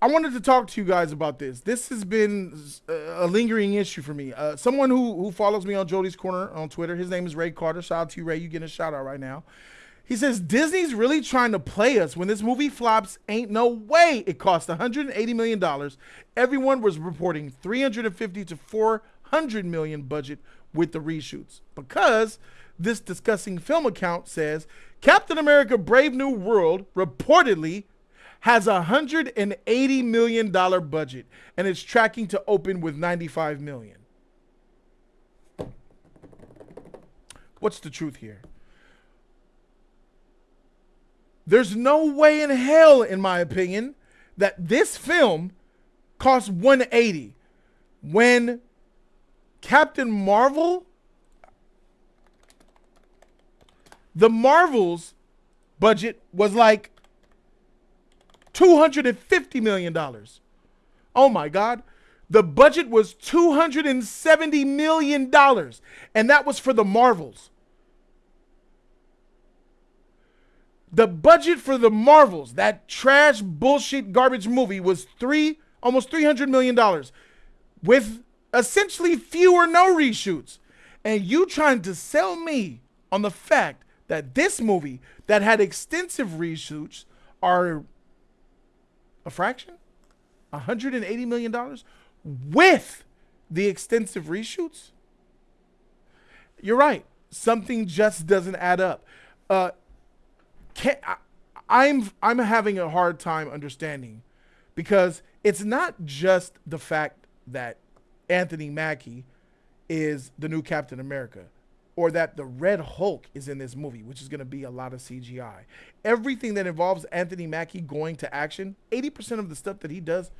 I wanted to talk to you guys about this. This has been a lingering issue for me. Someone who follows me on Jody's Corner on Twitter, his name is Ray Carter. Shout out to you, Ray. You getting a shout out right now. He says Disney's really trying to play us. When this movie flops, ain't no way it cost $180 million. Everyone was reporting 350 to 400 million budget with the reshoots, because this discussing film account says Captain America Brave New World reportedly has a $180 million budget and is tracking to open with 95 million. What's the truth here? There's no way in hell, in my opinion, that this film costs 180 when Captain Marvel, the Marvel's budget was like $250 million. Oh my God. The budget was $270 million. And that was for the Marvels. The budget for the Marvels, that trash, bullshit, garbage movie, was almost $300 million with essentially few or no reshoots. And you trying to sell me on the fact that this movie that had extensive reshoots are a fraction? $180 million with the extensive reshoots? You're right. Something just doesn't add up. I'm having a hard time understanding, because it's not just the fact that Anthony Mackie is the new Captain America, or that the Red Hulk is in this movie, which is going to be a lot of CGI. Everything that involves Anthony Mackie going to action, 80% of the stuff that he does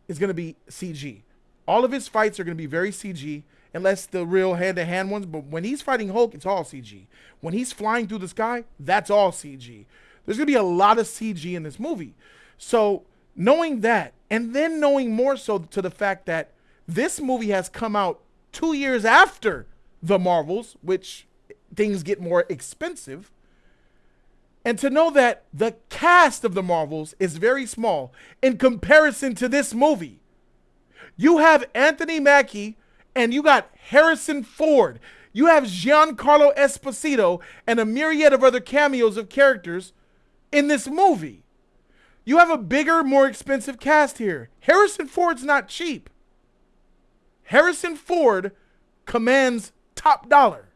is going to be CG. All of his fights are going to be very CG, unless the real hand-to-hand ones. But when he's fighting Hulk, it's all CG. When he's flying through the sky, that's all CG. There's going to be a lot of CG in this movie. So knowing that, and then knowing more so to the fact that this movie has come out 2 years after the Marvels, which things get more expensive, and to know that the cast of the Marvels is very small in comparison to this movie. You have Anthony Mackie, and you got Harrison Ford. You have Giancarlo Esposito and a myriad of other cameos of characters in this movie. You have a bigger, more expensive cast here. Harrison Ford's not cheap. Harrison Ford commands top dollar.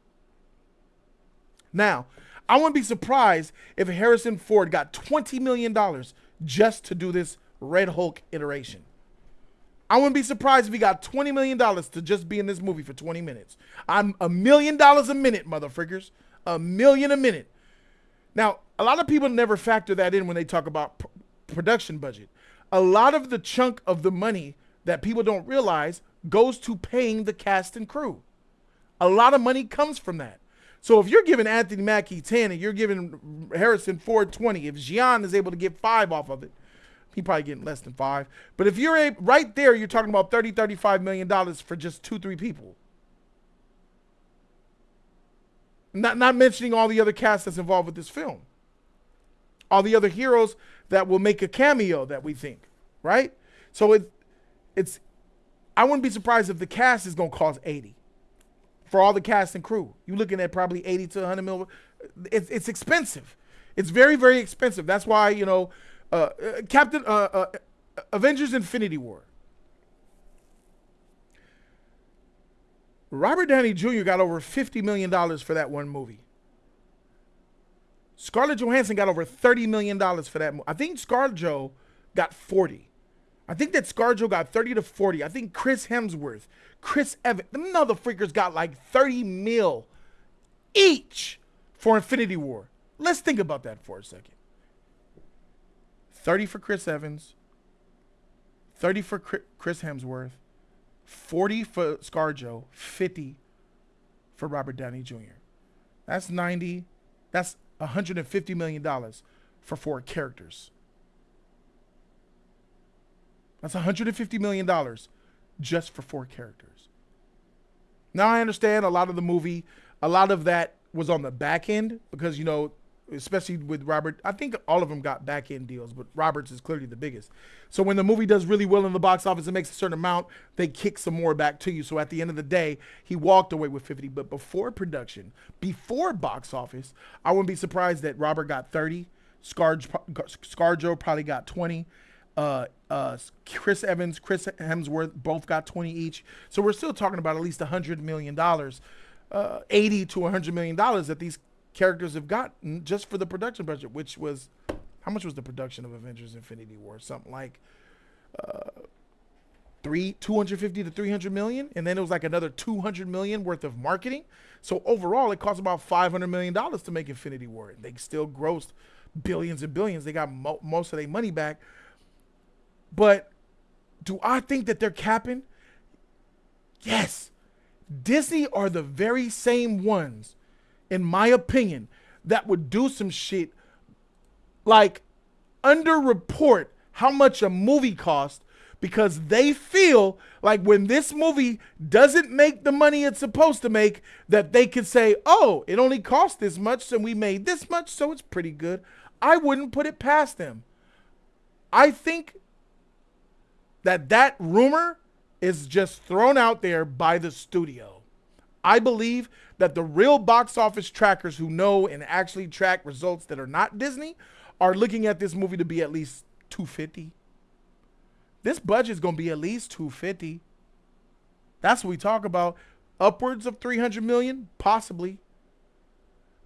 Now, I wouldn't be surprised if Harrison Ford got $20 million just to do this Red Hulk iteration. I wouldn't be surprised if he got $20 million to just be in this movie for 20 minutes. I'm $1 million a minute, motherfuckers. $1 million a minute. Now, a lot of people never factor that in when they talk about production budget. A lot of the chunk of the money that people don't realize goes to paying the cast and crew. A lot of money comes from that. So if you're giving Anthony Mackie 10 and you're giving Harrison Ford 20, if Gian is able to get 5 off of it, he probably getting less than 5. But if you're right there, you're talking about $35 million for just 2-3 people. Not mentioning all the other cast that's involved with this film. All the other heroes that will make a cameo that we think, right? So it's I wouldn't be surprised if the cast is going to cost 80 for all the cast and crew. You're looking at probably 80 to 100 million. It's expensive. It's very, very expensive. That's why, Avengers Infinity War. Robert Downey Jr. got over $50 million for that one movie. Scarlett Johansson got over $30 million for that movie. I think ScarJo got 40. I think that ScarJo got 30 to 40. I think Chris Hemsworth, Chris Evans, them motherfuckers got like 30 mil each for Infinity War. Let's think about that for a second. 30 for Chris Evans, 30 for Chris Hemsworth, 40 for ScarJo, 50 for Robert Downey Jr. That's 90. That's $150 million for 4 characters. That's $150 million just for 4 characters. Now I understand a lot of the movie, a lot of that was on the back end because, especially with Robert. I think all of them got back end deals, but Roberts is clearly the biggest. So when the movie does really well in the box office and makes a certain amount, they kick some more back to you. So at the end of the day, he walked away with 50. But before production, before box office, I wouldn't be surprised that Robert got 30. ScarJo probably got 20. Chris Evans, Chris Hemsworth both got 20 each. So we're still talking about at least $100 million, $80 to $100 million that these characters have gotten just for the production budget, which was, how much was the production of Avengers Infinity War? Something like 250 to 300 million. And then it was like another 200 million worth of marketing. So overall, it cost about $500 million to make Infinity War. And they still grossed billions and billions. They got most of their money back. But do I think that they're capping? Yes. Disney are the very same ones, in my opinion, that would do some shit like underreport how much a movie costs because they feel like when this movie doesn't make the money it's supposed to make, that they could say, oh, it only cost this much and we made this much, so it's pretty good. I wouldn't put it past them. I think that rumor is just thrown out there by the studio. I believe that the real box office trackers who know and actually track results that are not Disney are looking at this movie to be at least 250. This budget is going to be at least 250. That's what we talk about. Upwards of 300 million, possibly.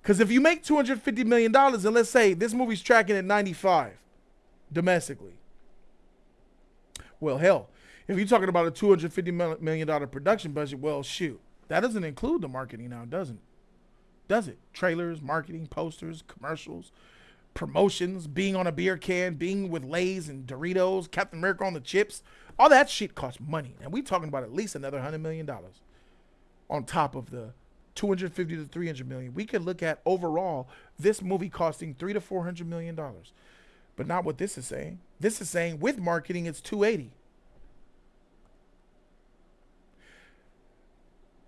Because if you make $250 million, and let's say this movie's tracking at 95 domestically. Well, hell, if you're talking about a $250 million production budget, well, shoot. That doesn't include the marketing now, doesn't? Does it? Trailers, marketing, posters, commercials, promotions, being on a beer can, being with Lay's and Doritos, Captain America on the chips. All that shit costs money. And we're talking about at least another $100 million on top of the 250 to 300 million. We could look at overall this movie costing $300 to $400 million. But not what this is saying. This is saying with marketing, it's 280.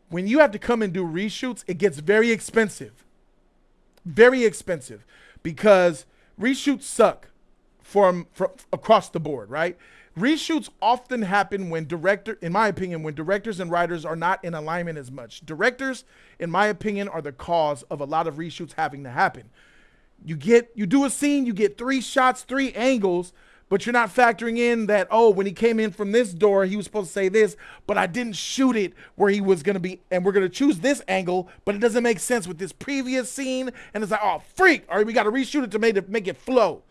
When you have to come and do reshoots, it gets very expensive. Very expensive. Because reshoots suck from across the board, right? Reshoots often happen when in my opinion, when directors and writers are not in alignment as much. Directors, in my opinion, are the cause of a lot of reshoots having to happen. You do a scene, you get 3 shots, 3 angles, but you're not factoring in that, oh, when he came in from this door, he was supposed to say this, but I didn't shoot it where he was going to be, and we're going to choose this angle, but it doesn't make sense with this previous scene, and it's like, oh, freak, all right, we got to reshoot it to make it flow.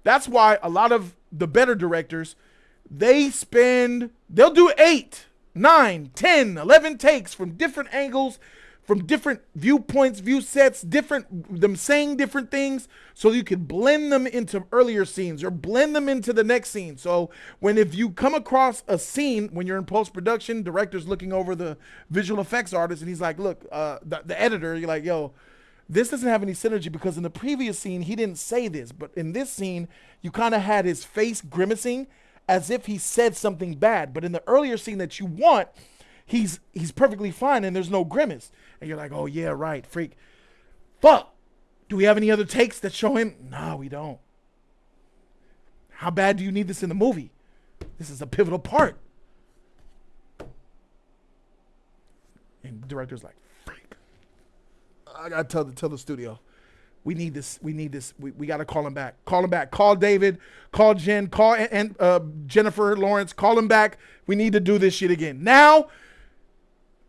That's why a lot of the better directors, they'll do 8, 9, 10, 11 takes from different angles, from different viewpoints, view sets, them saying different things, so you can blend them into earlier scenes or blend them into the next scene. So if you come across a scene when you're in post-production, director's looking over the visual effects artist, and he's like, look, the editor, you're like, yo, this doesn't have any synergy because in the previous scene, he didn't say this, but in this scene, you kind of had his face grimacing as if he said something bad. But in the earlier scene that you want, he's perfectly fine and there's no grimace. And you're like, oh yeah, right, freak. Fuck. Do we have any other takes that show him? No, we don't. How bad do you need this in the movie? This is a pivotal part. And the director's like, freak. I gotta tell the studio. We need this. We got to call him back. Call David. Call Jen. Call Jennifer Lawrence. Call him back. We need to do this shit again. Now,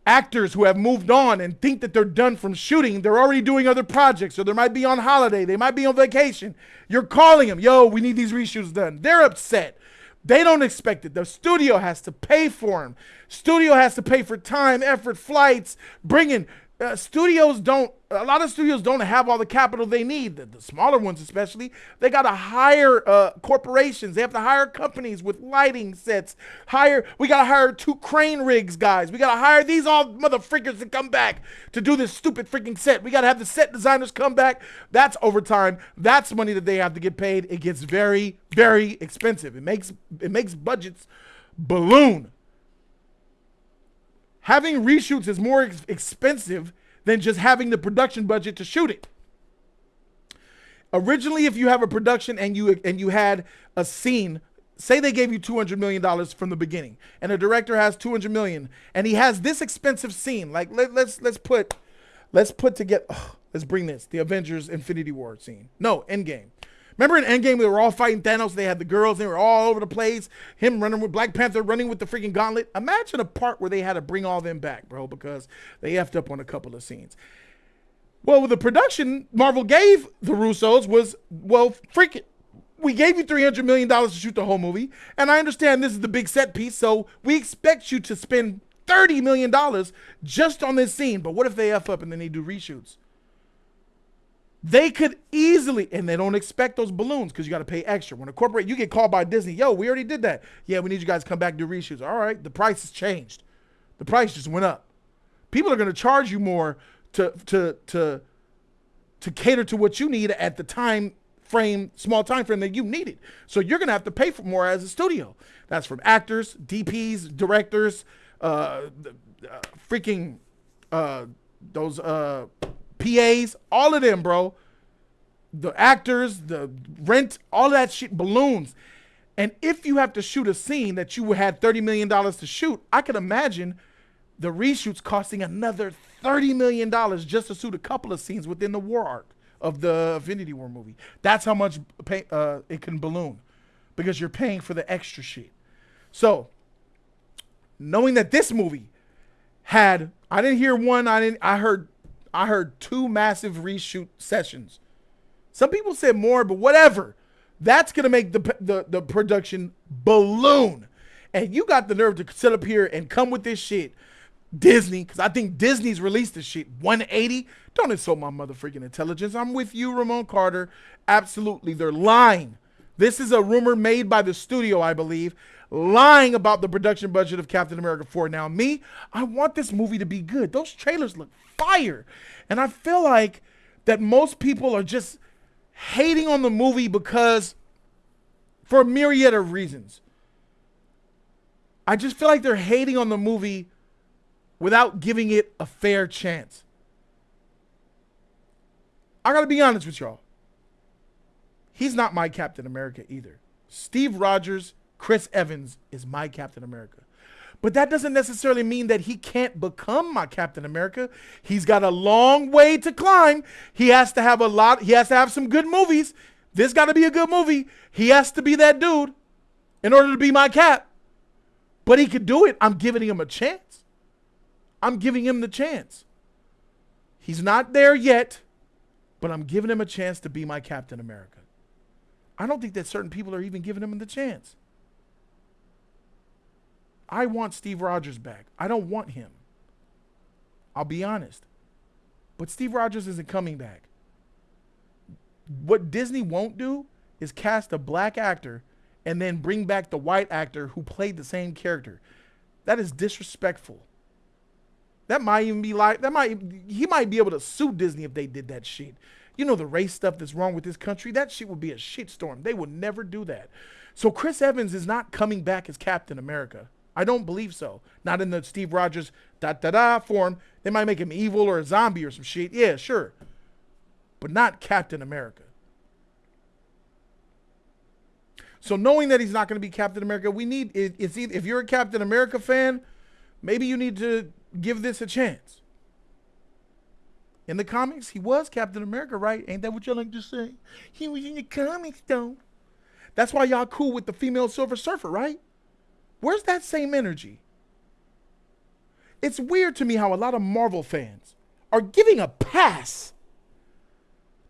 actors who have moved on and think that they're done from shooting, they're already doing other projects, or they might be on holiday. They might be on vacation. You're calling them. Yo, we need these reshoots done. They're upset. They don't expect it. The studio has to pay for them. Studio has to pay for time, effort, flights, bringing. A lot of studios don't have all the capital they need. The smaller ones especially, they got to hire corporations. They have to hire companies with lighting sets. We got to hire 2 crane rigs guys. We got to hire these all motherfuckers to come back to do this stupid freaking set. We got to have the set designers come back. That's overtime. That's money that they have to get paid. It gets very, very expensive. It makes budgets balloon. Having reshoots is more expensive than just having the production budget to shoot it. Originally, if you have a production and you had a scene, say they gave you $200 million from the beginning, and a director has $200 million, and he has this expensive scene. Like let's put together. Let's bring this the Avengers Infinity War scene. No, Endgame. Remember in Endgame, they were all fighting Thanos. They had the girls. They were all over the place. Him running with Black Panther, running with the freaking gauntlet. Imagine a part where they had to bring all them back, bro, because they effed up on a couple of scenes. Well, with the production Marvel gave the Russos was, well, freaking, we gave you $300 million to shoot the whole movie. And I understand this is the big set piece, so we expect you to spend $30 million just on this scene. But what if they F up and then they do reshoots? They could easily, and they don't expect those balloons because you got to pay extra. When a corporate, you get called by Disney, yo, we already did that. Yeah, we need you guys to come back and do reshoots. All right, the price has changed. The price just went up. People are going to charge you more to cater to what you need at the time frame, small time frame that you needed. So you're going to have to pay for more as a studio. That's from actors, DPs, directors, freaking those PAs, all of them, bro. The actors, the rent, all of that shit, balloons. And if you have to shoot a scene that you had $30 million to shoot, I can imagine the reshoots costing another $30 million just to shoot a couple of scenes within the war arc of the Infinity War movie. That's how much it can balloon because you're paying for the extra shit. So, knowing that this movie had, I didn't hear one, I heard two massive reshoot sessions. Some people said more, but whatever. That's going to make the production balloon. And you got the nerve to sit up here and come with this shit. Disney, because I think Disney's released this shit. 180. Don't insult my motherfucking intelligence. I'm with you, Ramon Carter. Absolutely. They're lying. This is a rumor made by the studio, I believe, lying about the production budget of Captain America 4. Now, me, I want this movie to be good. Those trailers look fire. And I feel like that most people are just hating on the movie because for a myriad of reasons. I just feel like they're hating on the movie without giving it a fair chance. I gotta be honest with y'all. He's not my Captain America either. Steve Rogers, Chris Evans is my Captain America. But that doesn't necessarily mean that he can't become my Captain America. He's got a long way to climb. He has to have some good movies. This got to be a good movie. He has to be that dude in order to be my Cap. But he could do it. I'm giving him a chance. I'm giving him the chance. He's not there yet, but I'm giving him a chance to be my Captain America. I don't think that certain people are even giving him the chance. I want Steve Rogers back. I don't want him. I'll be honest. But Steve Rogers isn't coming back. What Disney won't do is cast a black actor and then bring back the white actor who played the same character. That is disrespectful. That might even be like, he might be able to sue Disney if they did that shit. You know the race stuff that's wrong with this country? That shit would be a shitstorm. They would never do that. So Chris Evans is not coming back as Captain America. I don't believe so. Not in the Steve Rogers form. They might make him evil or a zombie or some shit. Yeah, sure. But not Captain America. So knowing that he's not going to be Captain America, if you're a Captain America fan, maybe you need to give this a chance. In the comics, he was Captain America, right? Ain't that what y'all like to say? He was in the comics, though. That's why y'all cool with the female Silver Surfer, right? Where's that same energy? It's weird to me how a lot of Marvel fans are giving a pass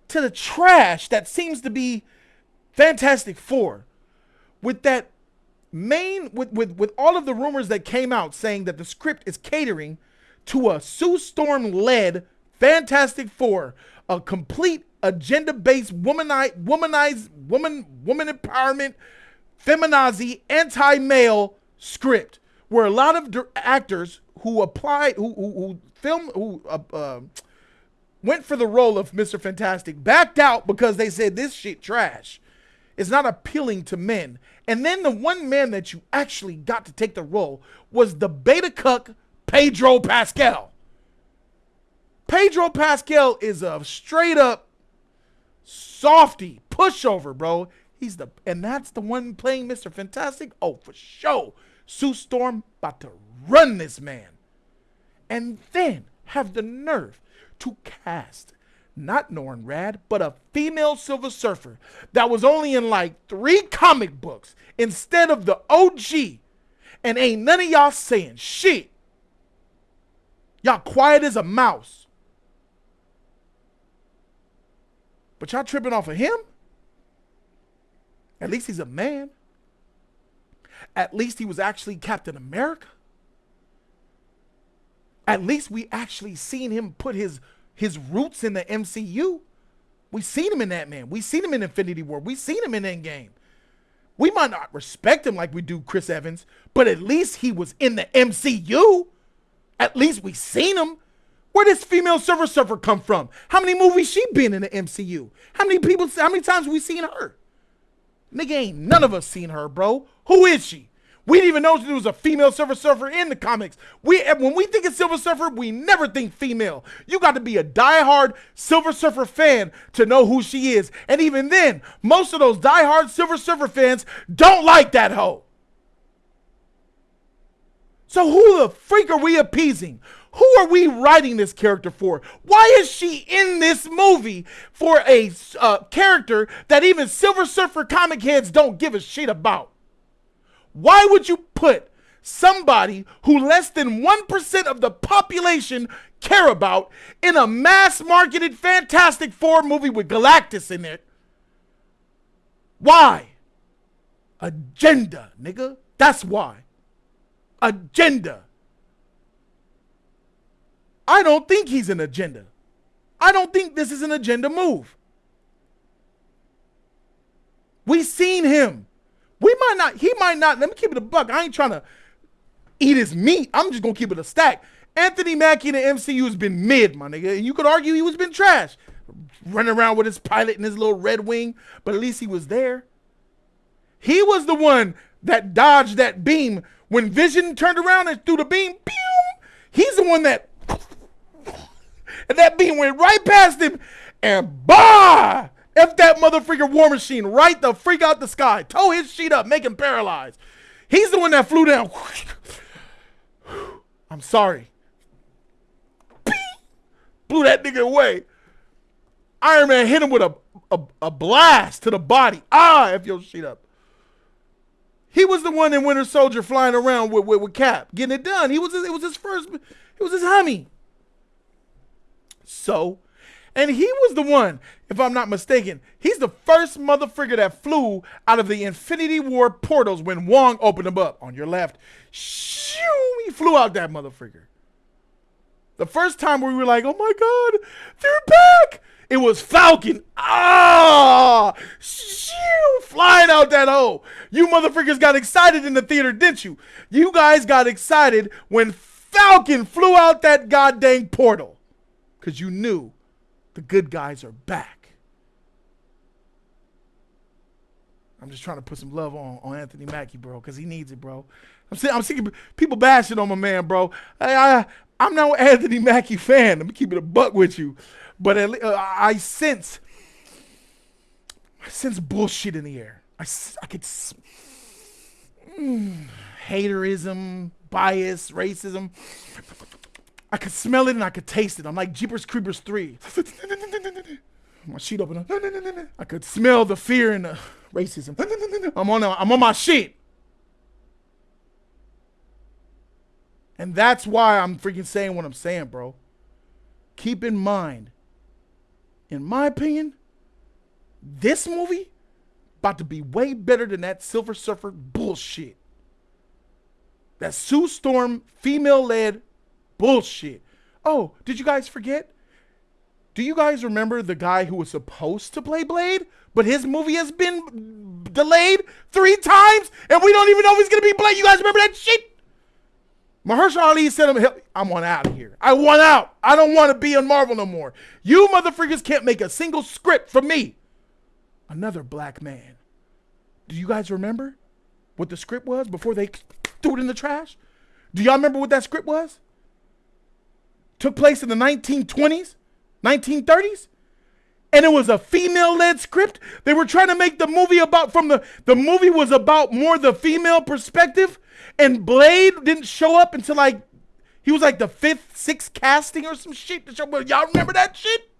to the trash that seems to be Fantastic Four. With that with all of the rumors that came out saying that the script is catering to a Sue Storm-led Fantastic Four, a complete agenda-based woman empowerment, feminazi, anti-male script, where a lot of actors who went for the role of Mr. Fantastic backed out because they said this shit trash. It's not appealing to men. And then the one man that you actually got to take the role was the beta cuck Pedro Pascal. Pedro Pascal is a straight up Softy, pushover, bro. And that's the one playing Mr. Fantastic. Oh, for sure. Sue Storm about to run this man. And then have the nerve to cast not Norrin Rad, but a female Silver Surfer that was only in like 3 comic books instead of the OG. And ain't none of y'all saying shit. Y'all quiet as a mouse. But y'all tripping off of him? At least he's a man. At least he was actually Captain America. At least we actually seen him put his roots in the MCU. We seen him in that, man. We seen him in Infinity War. We seen him in Endgame. We might not respect him like we do Chris Evans, but at least he was in the MCU. At least we seen him. Where does female Silver Surfer come from? How many movies she been in the MCU? How many times we seen her? Nigga, ain't none of us seen her, bro. Who is she? We didn't even know there was a female Silver Surfer in the comics. When we think of Silver Surfer, we never think female. You got to be a diehard Silver Surfer fan to know who she is. And even then, most of those diehard Silver Surfer fans don't like that hoe. So who the freak are we appeasing? Who are we writing this character for? Why is she in this movie for a character that even Silver Surfer comic heads don't give a shit about? Why would you put somebody who less than 1% of the population care about in a mass-marketed Fantastic Four movie with Galactus in it? Why? Agenda, nigga. That's why. Agenda. I don't think he's an agenda. I don't think this is an agenda move. We seen him. He might not, let me keep it a buck. I ain't trying to eat his meat. I'm just going to keep it a stack. Anthony Mackie in the MCU has been mid, my nigga. And you could argue he was been trash. Running around with his pilot and his little red wing, but at least he was there. He was the one that dodged that beam when Vision turned around and threw the beam. Pew! He's the one that, and that beam went right past him and bah! F that motherfucker War Machine right the freak out the sky. Tow his sheet up, make him paralyzed. He's the one that flew down. I'm sorry. Blew that nigga away. Iron Man hit him with a blast to the body. F your sheet up. He was the one in Winter Soldier flying around with Cap, getting it done. It was his homie. So, and he was the one, if I'm not mistaken, he's the first motherfucker that flew out of the Infinity War portals when Wong opened them up. On your left, shoo, he flew out that motherfucker. The first time we were like, oh my God, they're back. It was Falcon. Shoo, flying out that hole. You motherfuckers got excited in the theater, didn't you? You guys got excited when Falcon flew out that goddamn portal. Because you knew the good guys are back. I'm just trying to put some love on Anthony Mackie, bro, because he needs it, bro. I'm sick of people bashing on my man, bro. I'm not an Anthony Mackie fan. Let me keep it a buck with you. But I sense bullshit in the air. I could haterism, bias, racism. I could smell it and I could taste it. I'm like Jeepers Creepers 3. My sheet open. I could smell the fear and the racism. I'm on my shit. And that's why I'm freaking saying what I'm saying, bro. Keep in mind, in my opinion, this movie about to be way better than that Silver Surfer bullshit. That Sue Storm female-led bullshit. Oh, did you guys forget? Do you guys remember the guy who was supposed to play Blade, but his movie has been delayed 3 times, and we don't even know if he's going to be Blade? You guys remember that shit? Mahershala Ali said, I'm on out of here. I want out. I don't want to be on Marvel no more. You motherfuckers can't make a single script for me. Another black man. Do you guys remember what the script was before they threw it in the trash? Do y'all remember what that script was? Took place in the 1920s, 1930s. And it was a female-led script. They were trying to make the movie about the movie was about more the female perspective. And Blade didn't show up until like he was like the 5th, 6th casting or some shit. Y'all remember that shit?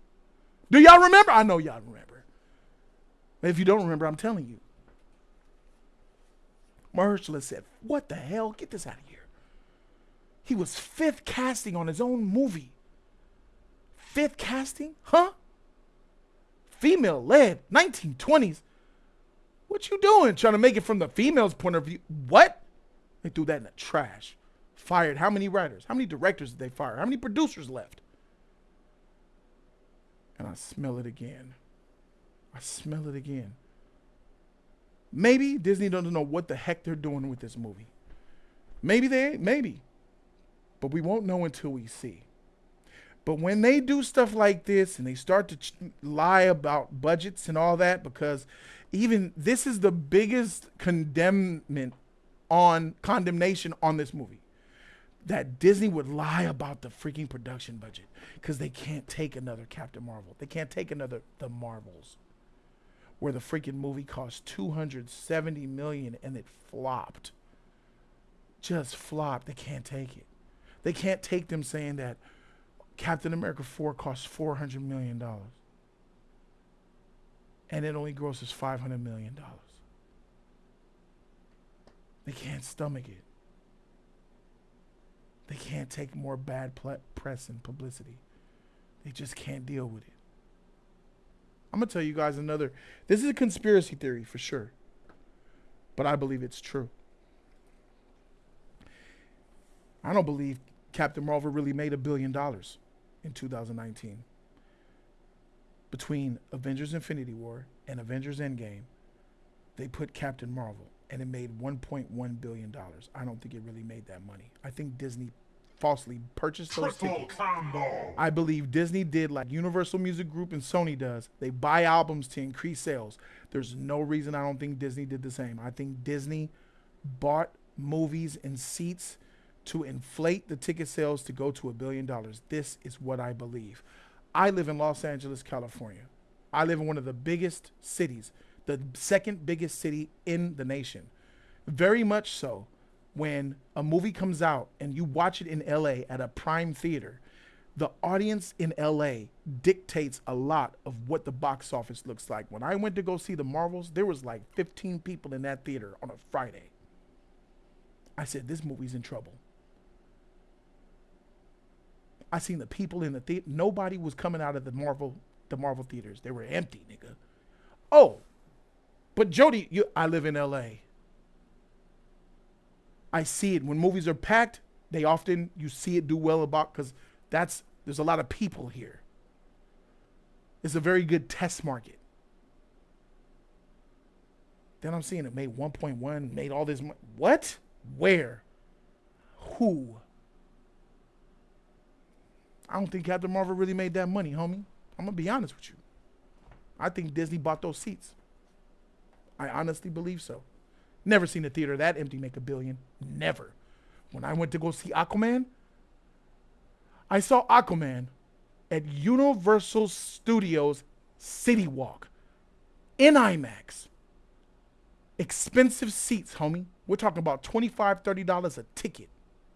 Do y'all remember? I know y'all remember. If you don't remember, I'm telling you. Mahershala said, "What the hell? Get this out of here." He was 5th casting on his own movie. 5th casting? Huh? Female-led, 1920s. What you doing? Trying to make it from the female's point of view? What? They threw that in the trash. Fired how many writers? How many directors did they fire? How many producers left? And I smell it again. I smell it again. Maybe Disney doesn't know what the heck they're doing with this movie. Maybe they ain't. Maybe. But we won't know until we see. But when they do stuff like this and they start to lie about budgets and all that, because even this is the biggest condemnation on this movie, that Disney would lie about the freaking production budget because they can't take another Captain Marvel. They can't take another The Marvels, where the freaking movie cost $270 million and it flopped. Just flopped. They can't take it. They can't take them saying that Captain America 4 costs $400 million. And it only grosses $500 million. They can't stomach it. They can't take more bad press and publicity. They just can't deal with it. I'm going to tell you guys this is a conspiracy theory for sure. But I believe it's true. I don't believe Captain Marvel really made $1 billion in 2019. Between Avengers Infinity War and Avengers Endgame, they put Captain Marvel and it made $1.1 billion. I don't think it really made that money. I think Disney falsely purchased those tickets. I believe Disney did like Universal Music Group and Sony does. They buy albums to increase sales. There's no reason I don't think Disney did the same. I think Disney bought movies and seats to inflate the ticket sales to go to $1 billion. This is what I believe. I live in Los Angeles, California. I live in one of the biggest cities, the second biggest city in the nation. Very much so, when a movie comes out and you watch it in LA at a prime theater, the audience in LA dictates a lot of what the box office looks like. When I went to go see the Marvels, there was like 15 people in that theater on a Friday. I said, this movie's in trouble. I seen the people in the theater. Nobody was coming out of the Marvel theaters. They were empty, nigga. Oh, but Jody, I live in LA. I see it when movies are packed. You see it do well about because there's a lot of people here. It's a very good test market. Then I'm seeing it made 1.1, made all this. What? Where? Who? I don't think Captain Marvel really made that money, homie. I'm going to be honest with you. I think Disney bought those seats. I honestly believe so. Never seen a theater that empty make $1 billion. Never. When I went to go see Aquaman, I saw Aquaman at Universal Studios City Walk in IMAX. Expensive seats, homie. We're talking about $25, $30 a ticket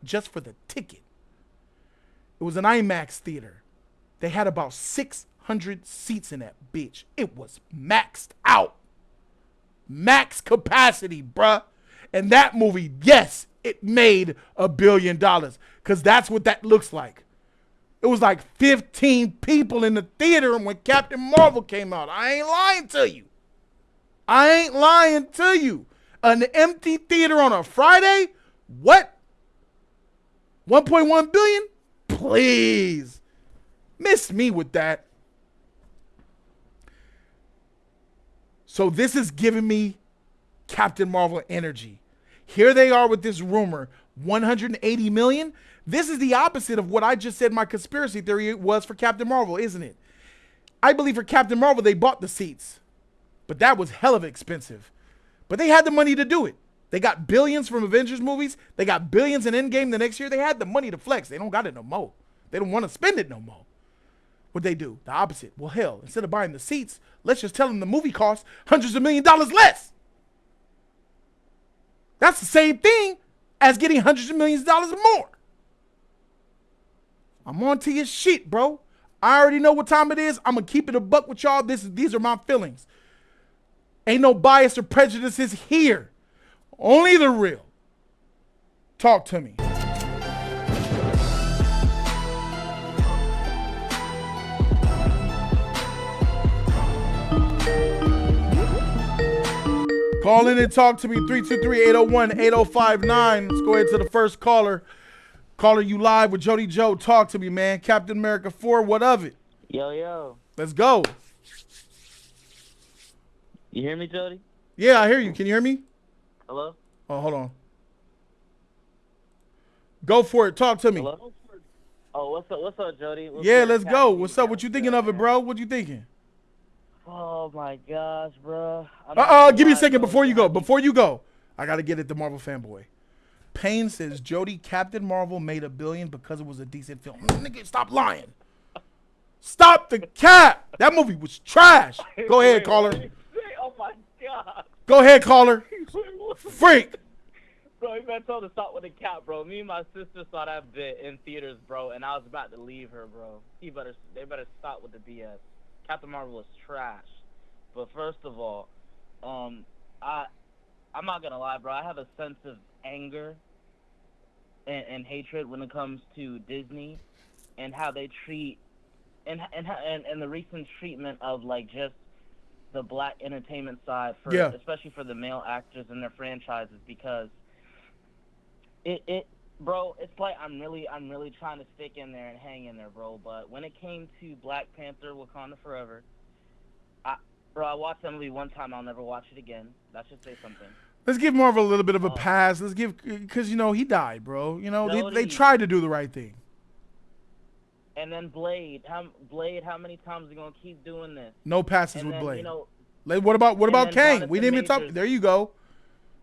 just for the ticket. It was an IMAX theater. They had about 600 seats in that bitch. It was maxed out. Max capacity, bruh. And that movie, yes, it made $1 billion. Because that's what that looks like. It was like 15 people in the theater when Captain Marvel came out. I ain't lying to you. I ain't lying to you. An empty theater on a Friday? What? 1.1 billion? Please. Miss me with that. So this is giving me Captain Marvel energy. Here they are with this rumor, 180 million. This is the opposite of what I just said my conspiracy theory was for Captain Marvel, isn't it? I believe for Captain Marvel, they bought the seats. But that was hell of expensive. But they had the money to do it. They got billions from Avengers movies. They got billions in Endgame the next year. They had the money to flex. They don't got it no more. They don't want to spend it no more. What they do? The opposite. Well, hell, instead of buying the seats, let's just tell them the movie costs hundreds of $millions less. That's the same thing as getting hundreds of $millions more. I'm on to your shit, bro. I already know what time it is. I'm going to keep it a buck with y'all. These are my feelings. Ain't no bias or prejudices here. Only the real. Talk to me. Call in and talk to me, 323-801-8059. Let's go ahead to the first caller. Caller, you live with Jody Joe. Talk to me, man. Captain America 4, what of it? Yo. Let's go. You hear me, Jody? Yeah, I hear you. Can you hear me? Hello? Oh, hold on. Go for it. Talk to me. Hello? Oh, what's up, Jody? Yeah, let's go. What's up? What you thinking of it, bro? What you thinking? Oh, my gosh, bro. Give me a second before you go. I got to get at the Marvel fanboy. Payne says, Jody, Captain Marvel made $1 billion because it was a decent film. Nigga, stop lying. Stop the cap. That movie was trash. Go ahead, caller. Oh, my God. Go ahead, caller. Freak. Bro, you better tell her to stop with the cap, bro. Me and my sister saw that bit in theaters, bro, and I was about to leave her, bro. They better stop with the BS. Captain Marvel was trash. But first of all, I'm not gonna lie, bro. I have a sense of anger and hatred when it comes to Disney and how they treat and the recent treatment of like just the black entertainment side for especially for the male actors in their franchises, because bro, it's like I'm really trying to stick in there and hang in there, bro. But when it came to Black Panther: Wakanda Forever, I watched that movie one time. I'll never watch it again. That should say something. Let's give Marvel a little bit of a pass. Let's give, because he died, bro. They tried to do the right thing. And then Blade, how many times are you gonna keep doing this? No passes with Blade. What about Kang? We didn't even talk. There you go.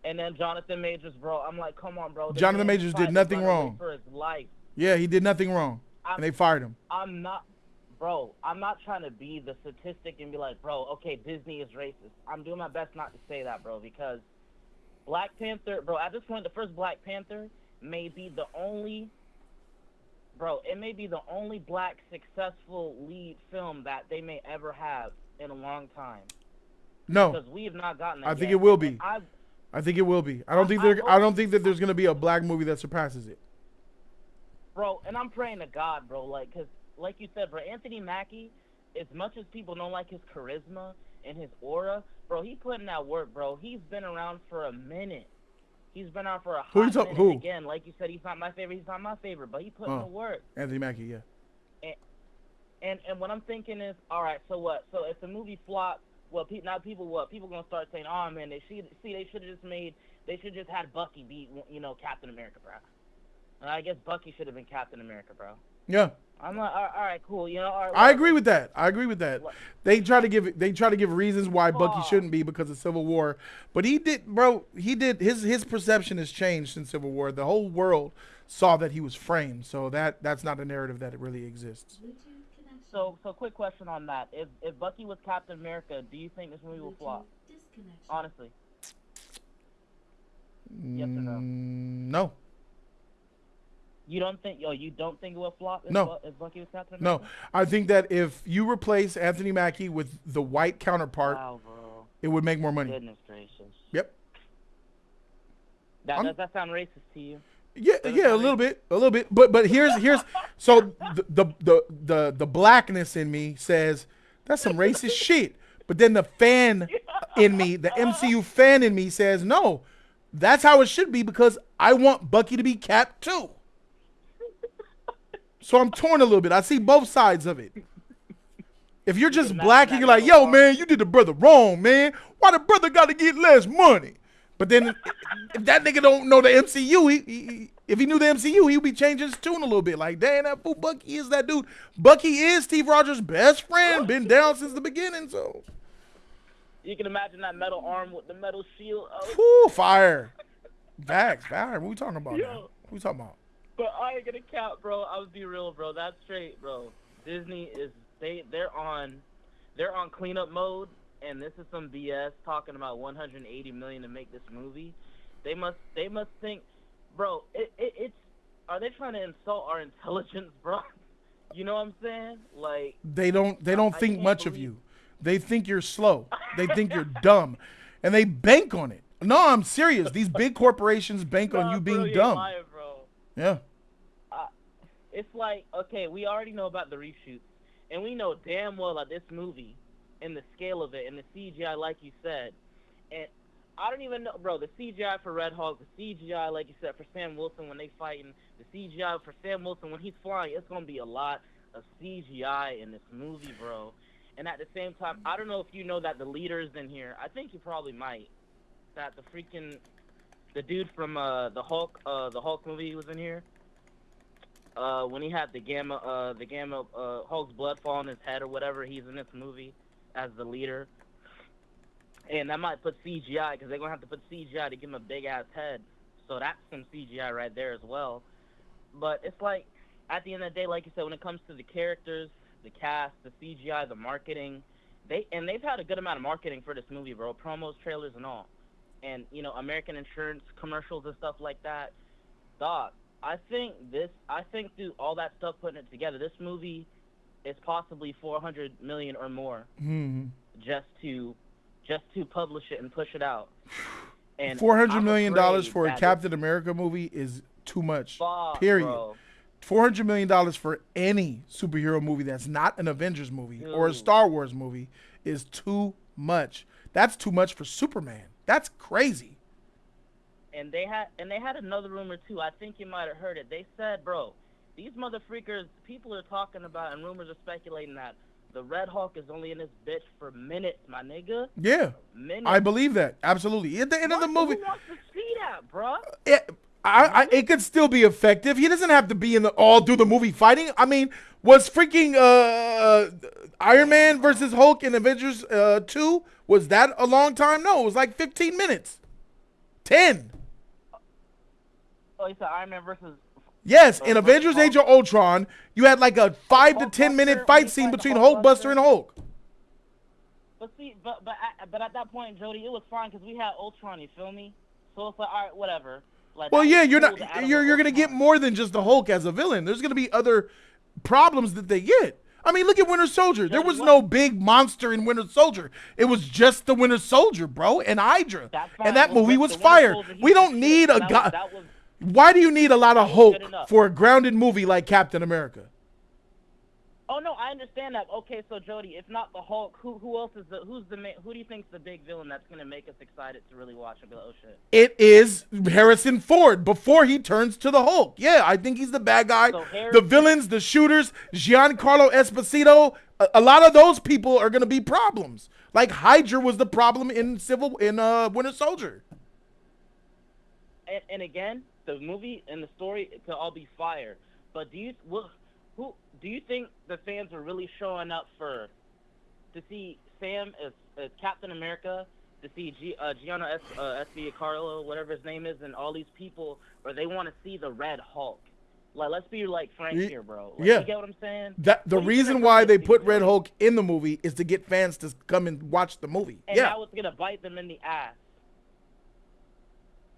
And then Jonathan Majors, bro. I'm like, come on, bro. Jonathan Majors did nothing wrong. For his life. Yeah, he did nothing wrong, and they fired him. I'm not trying to be the statistic and be like, bro, okay, Disney is racist. I'm doing my best not to say that, bro, because Black Panther, bro, at this point, the first Black Panther may be the only black successful lead film that they may ever have in a long time. No. Because we have not gotten that I think yet. it will be. I think it will be. I don't think that there's going to be a black movie that surpasses it. Bro, and I'm praying to God, bro, like, because, like you said, bro, Anthony Mackie, as much as people don't like his charisma and his aura, bro, he put in that work, bro. He's been around for a minute. He's been around for a hot minute. Who? Again, like you said, he's not my favorite, but he put in the work. Anthony Mackie, yeah. And what I'm thinking is, all right, so what? So if the movie flops, people gonna start saying, oh man, they should have just had Bucky beat, Captain America, bro. And I guess Bucky should have been Captain America, bro. Yeah. I'm like, all right, cool. All right, I agree with that. They try to give reasons why Bucky shouldn't be because of Civil War, but he did, bro. His perception has changed since Civil War. The whole world saw that he was framed, so that's not a narrative that it really exists. So quick question on that: if Bucky was Captain America, do you think this movie will flop? Honestly. Yes or no? No. You don't think it will flop if Bucky was Captain America? No. I think that if you replace Anthony Mackie with the white counterpart, it would make more money. Goodness gracious. Yep. Does that sound racist to you? Yeah, a little bit. But here's so the blackness in me says that's some racist shit. But then the fan in me, the MCU fan in me says, no, that's how it should be because I want Bucky to be Cap too. So I'm torn a little bit. I see both sides of it. If you're just black and you're like, yo, man, you did the brother wrong, man. Why the brother got to get less money? But then if that nigga don't know the MCU, if he knew the MCU, he would be changing his tune a little bit. Like, damn, that fool Bucky is that dude. Bucky is Steve Rogers' best friend. Been down since the beginning, so. You can imagine that metal arm with the metal shield. Whew, fire. Facts, fire. What we talking about now? What we talking about? But I ain't gonna count, bro. I was be real, bro. That's straight, bro. Disney is they're on cleanup mode, and this is some BS talking about 180 million to make this movie. They must think, bro. It's are they trying to insult our intelligence, bro? You know what I'm saying? Like They don't I think can't much of believe. you. They think you're slow. They think you're dumb, and they bank on it. No, I'm serious. These big corporations bank on Nah, you bro, being you ain't dumb. lying, bro. Yeah. Uh, it's like, okay, we already know about the reshoots, and we know damn well that this movie, and the scale of it, and the CGI, like you said, and I don't even know, bro, the CGI for Red Hawk, the CGI, like you said, for Sam Wilson when they fighting, the CGI for Sam Wilson when he's flying, it's going to be a lot of CGI in this movie, bro. And at the same time, I don't know if you know that the leaders in here, I think you probably might, that the dude from the Hulk movie was in here. When he had the gamma Hulk's blood fall on his head or whatever, he's in this movie as the leader. And that might put CGI because they're gonna have to put CGI to give him a big ass head. So that's some CGI right there as well. But it's like at the end of the day, like you said, when it comes to the characters, the cast, the CGI, the marketing, they've had a good amount of marketing for this movie, bro. Promos, trailers, and all. And American insurance commercials and stuff like that. Dog, I think through all that stuff, putting it together, this movie is possibly 400 million or more Hmm. just to publish it and push it out. And $400 million afraid for a that this Captain America movie is too much. fuck, Period. bro, $400 million for any superhero movie that's not an Avengers movie or a dude. Star Wars movie is too much. That's too much for Superman. That's crazy. And they had another rumor too. I think you might have heard it. They said, bro, these motherfreakers, people are talking about, and rumors are speculating that the Red Hulk is only in this bitch for minutes, my nigga. Yeah, I Minutes. believe that. Absolutely. At the end of the What? movie, Who wants to see that, bro? it could still be effective. He doesn't have to be in the all through the movie fighting. I mean, was freaking Iron Man versus Hulk in Avengers 2, was that a long time? No, it was like 15 minutes. 10. Oh, you said Iron Man versus Yes, in versus Avengers Hulk? Age of Ultron, you had like a 5 to 10 minute Hulkbuster when fight he scene fight the between Hulkbuster Hulkbuster? and Hulk. But see, but at that point, Jody, it was fine because we had Ultron. You feel me? So it's like, all right, whatever. Like Well, that yeah, was you're cool not to add on you're the you're going to get Ultron. more than just the Hulk as a villain. There's going to be other problems that they get. I mean, look at Winter Soldier. There Jody, was what? no big monster in Winter Soldier. It was just the Winter Soldier, bro, and Hydra. That's And fine. that Well, movie with was the Winter fire. Soldier, he We was don't shit. need a That guy. was Why do you need a lot of that was good Hulk enough. for a grounded movie like Captain America? Oh no, I understand that. Okay, so Jody, if not the Hulk, who else is who do you think's the big villain that's gonna make us excited to really watch and be like, oh shit? It is Harrison Ford before he turns to the Hulk. Yeah, I think he's the bad guy. So The Harrison, villains, the shooters, Giancarlo Esposito, a lot of those people are going to be problems. Like Hydra was the problem in Winter Soldier. and again, the movie and the story it could all be fire. But who do you think the fans are really showing up for to see Sam as Captain America, to see Gianna Carlo, whatever his name is, and all these people, or they want to see the Red Hulk? Like, let's be like frank here, bro. Like, Yeah. you get what I'm saying? That the What do you think reason they're why coming they to see, put Red Jody? Hulk in the movie is to get fans to come and watch the movie. And Yeah. now it's gonna bite them in the ass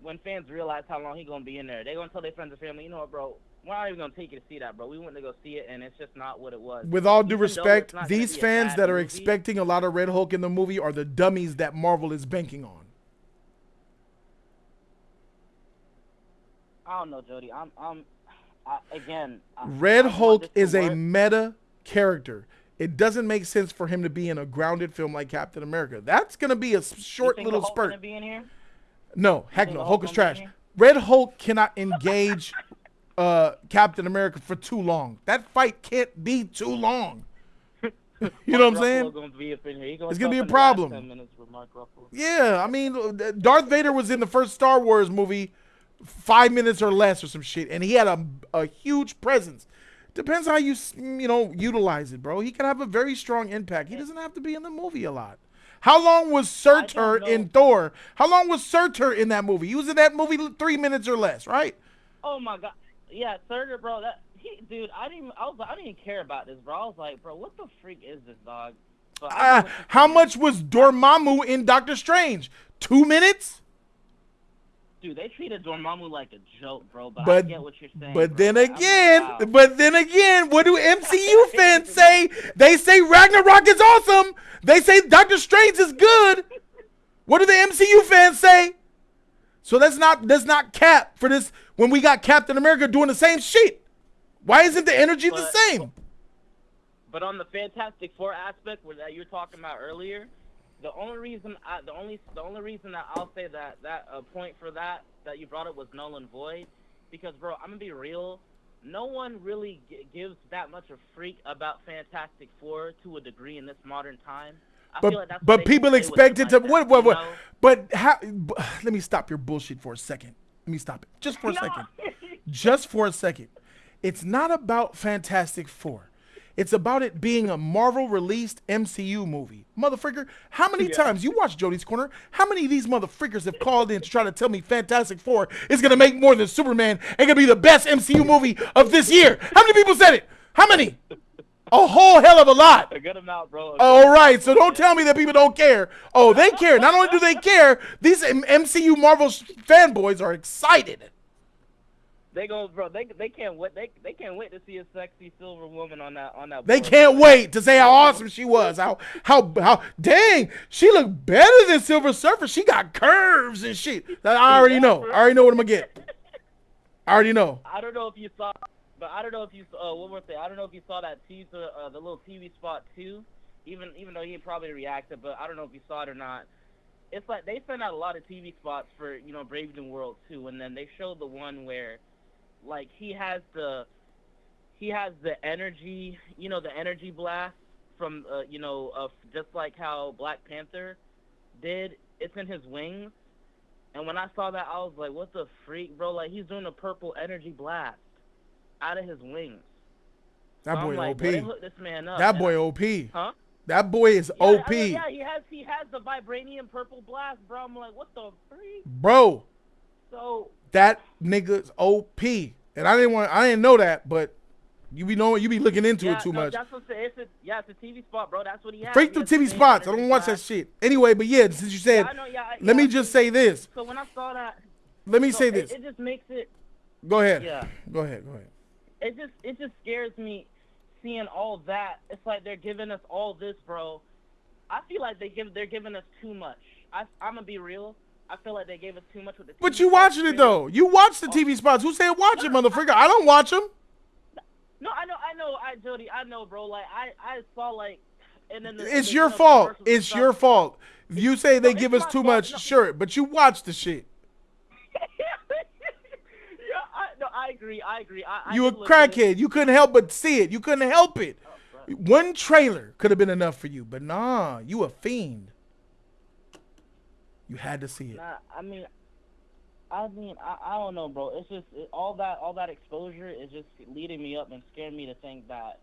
when fans realize how long he's gonna be in there. They're gonna tell their friends and family, you know what, bro? We're not even gonna take you to see that, bro. We went to go see it, and it's just not what it was. With all due Even though respect, it's not gonna these be a fans bad that are movie, expecting a lot of Red Hulk in the movie are the dummies that Marvel is banking on. I don't know, Jody. Red I want Hulk this to is a work. meta character. It doesn't make sense for him to be in a grounded film like Captain America. That's going to be a You short think little the Hulk spurt. gonna be in here? No, heck think no. the Hulk Hulk is gonna be trash. in here? Red Hulk cannot engage Captain America for too long. That fight can't be too long. You know what I'm Ruffalo saying? Gonna be up in here. He gonna It's gonna show be up a in the last problem. 10 minutes with Mark Ruffalo. Yeah, I mean, Darth Vader was in the first Star Wars movie 5 minutes or less or some shit, and he had a huge presence. Depends how you utilize it, bro. He can have a very strong impact. He doesn't have to be in the movie a lot. How long was I don't Surtur know. in Thor? How long was Surtur in that movie? He was in that movie 3 minutes or less, right? Oh my god. Yeah, Surtur, bro. Dude, I didn't even care about this, bro. I was like, bro, what the freak is this, dog? But I get what you're How saying. much was Dormammu in Doctor Strange? 2 minutes? Dude, they treated Dormammu like a joke, bro. But I But get what you're saying. but Bro. then Like, I'm like, again, wow. what do MCU fans say? They say Ragnarok is awesome. They say Doctor Strange is good. What do the MCU fans say? So that's not cap for this when we got Captain America doing the same shit. Why isn't the energy the same? But on the Fantastic Four aspect that you were talking about earlier, the only reason that I'll say that point for that you brought up was null and void, because bro, I'm gonna be real, no one really gives that much a freak about Fantastic Four to a degree in this modern time. I feel like that's But people expect it to what? But how? Let me stop your bullshit for a second. Let me stop it just for a second. Just for a second. It's not about Fantastic Four. It's about it being a Marvel-released MCU movie. Motherfreaker, how many times, you watch Jody's Corner, how many of these motherfreakers have called in to try to tell me Fantastic Four is going to make more than Superman and going to be the best MCU movie of this year? How many people said it? How many? A whole hell of a lot. A good amount, bro. All right, so don't tell me that people don't care. Oh, they care. Not only do they care, these MCU Marvel fanboys are excited. They go, bro. They can't wait. They can't wait to see a sexy silver woman on that. They can't wait to say how awesome she was. How dang, she looked better than Silver Surfer. She got curves and shit. I already know. I already know what I'm gonna get. I already know. I don't know if you saw, but I don't know if you saw. One more thing. I don't know if you saw that teaser, the little TV spot too. Even though he probably reacted, but I don't know if you saw it or not. It's like they sent out a lot of TV spots for Brave New World too, and then they showed the one where, like, he has the energy, the energy blast from, just like how Black Panther did. It's in his wings. And when I saw that, I was like, what the freak, bro? Like, he's doing a purple energy blast out of his wings. That boy like, OP. they hooked this man up. That boy OP. Huh? That boy is OP. Yeah, he has the vibranium purple blast, bro. I'm like, what the freak? Bro. So that nigga's OP. And I didn't know that, but you be looking into it too much. That's what it's a TV spot, bro. That's what he has. Freak through TV spots. I don't watch that shit. Anyway, but yeah, since you said, let me just say this. So when I saw that, let me say this. It just makes it. Go ahead. Yeah. Go ahead. It just scares me seeing all that. It's like they're giving us all this, bro. I feel like they're giving us too much. I'm gonna be real. I feel like they gave us too much with the TV But you watching it though. You watch the TV spots. Who said watch it, motherfucker? I don't watch them. No, Jody, I know, bro. Like I saw like, and then it's your fault. It's your fault. You say they give us too much, sure, but you watch the shit. I agree. You a crackhead. You couldn't help but see it. You couldn't help it. One trailer could have been enough for you, but nah, you a fiend. You had to see it. Nah, I don't know, bro. It's just all that exposure is just leading me up and scaring me to think that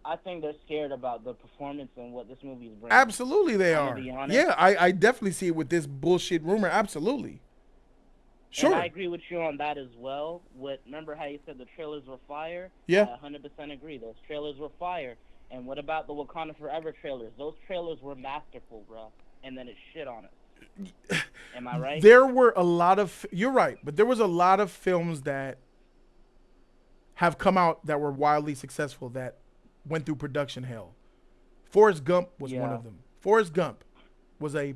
I think they're scared about the performance and what this movie is bringing. Absolutely, they are. Yeah, I definitely see it with this bullshit rumor. Absolutely. Sure. And I agree with you on that as well. Remember how you said the trailers were fire? Yeah. I 100% agree. Those trailers were fire. And what about the Wakanda Forever trailers? Those trailers were masterful, bro. And then it shit on it. Am I right? There were a lot of, you're right, but there was a lot of films that have come out that were wildly successful that went through production hell. Forrest Gump was one of them. Forrest Gump was a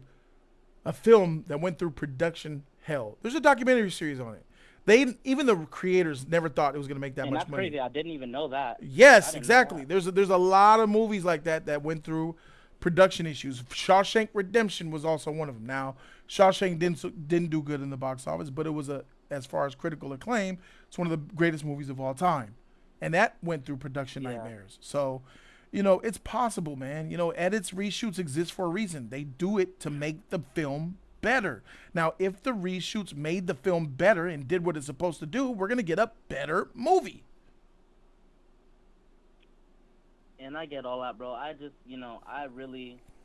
film that went through production hell. There's a documentary series on it. Even the creators never thought it was going to make that much money. That's crazy. I didn't even know that. Yes, exactly. There's a lot of movies like that went through production issues. Shawshank Redemption was also one of them. Now, Shawshank didn't do good in the box office, but it was as far as critical acclaim, it's one of the greatest movies of all time. And that went through production nightmares. So, it's possible, man. Edits, reshoots exist for a reason. They do it to make the film better. Now, if the reshoots made the film better and did what it's supposed to do, we're going to get a better movie. And I get all that, bro. I just,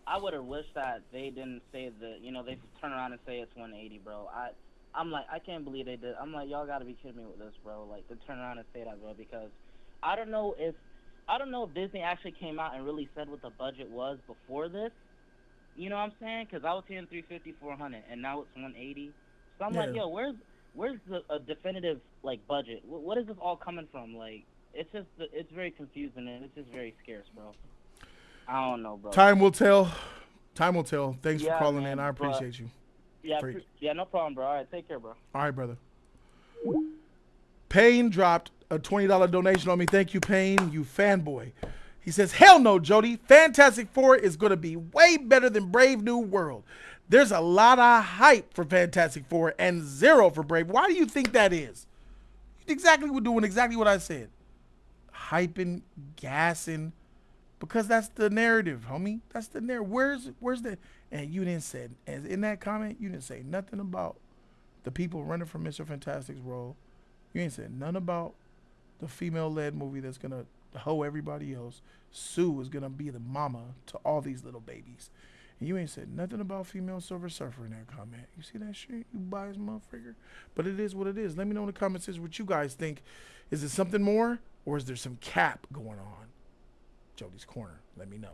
I would have wished that they didn't say they turn around and say it's 180, bro. I'm like, I can't believe they did. I'm like, y'all gotta be kidding me with this, bro. Like, to turn around and say that, bro, because I don't know if Disney actually came out and really said what the budget was before this. You know what I'm saying? Because I was hearing 350, 400, and now it's 180. So I'm like, Yeah. yo, where's the a definitive like budget? What is this all coming from? Like, it's very confusing and it's just very scarce, bro. I don't know, bro. Time will tell. Time will tell. Thanks for Yeah, calling in. man. I But appreciate you. yeah, For, yeah, no problem, bro. All right, take care, bro. all right, brother. Payne dropped a $20 donation on me. Thank you, Payne, you fanboy. He says, hell no, Jody. Fantastic Four is going to be way better than Brave New World. There's a lot of hype for Fantastic Four and zero for Brave. Why do you think that is? Exactly, we're doing exactly what I said. Hyping, gassing, because that's the narrative, homie. That's the narrative. Where's the? And you didn't say, and in that comment, you didn't say nothing about the people running from Mr. Fantastic's role. You ain't said nothing about the female-led movie that's gonna hoe everybody else. Sue is gonna be the mama to all these little babies. And you ain't said nothing about female Silver Surfer in that comment. You see that shit? You biased motherfucker. But it is what it is. Let me know in the comments what you guys think. Is it something more, or is there some cap going on? Jody's Corner. Let me know.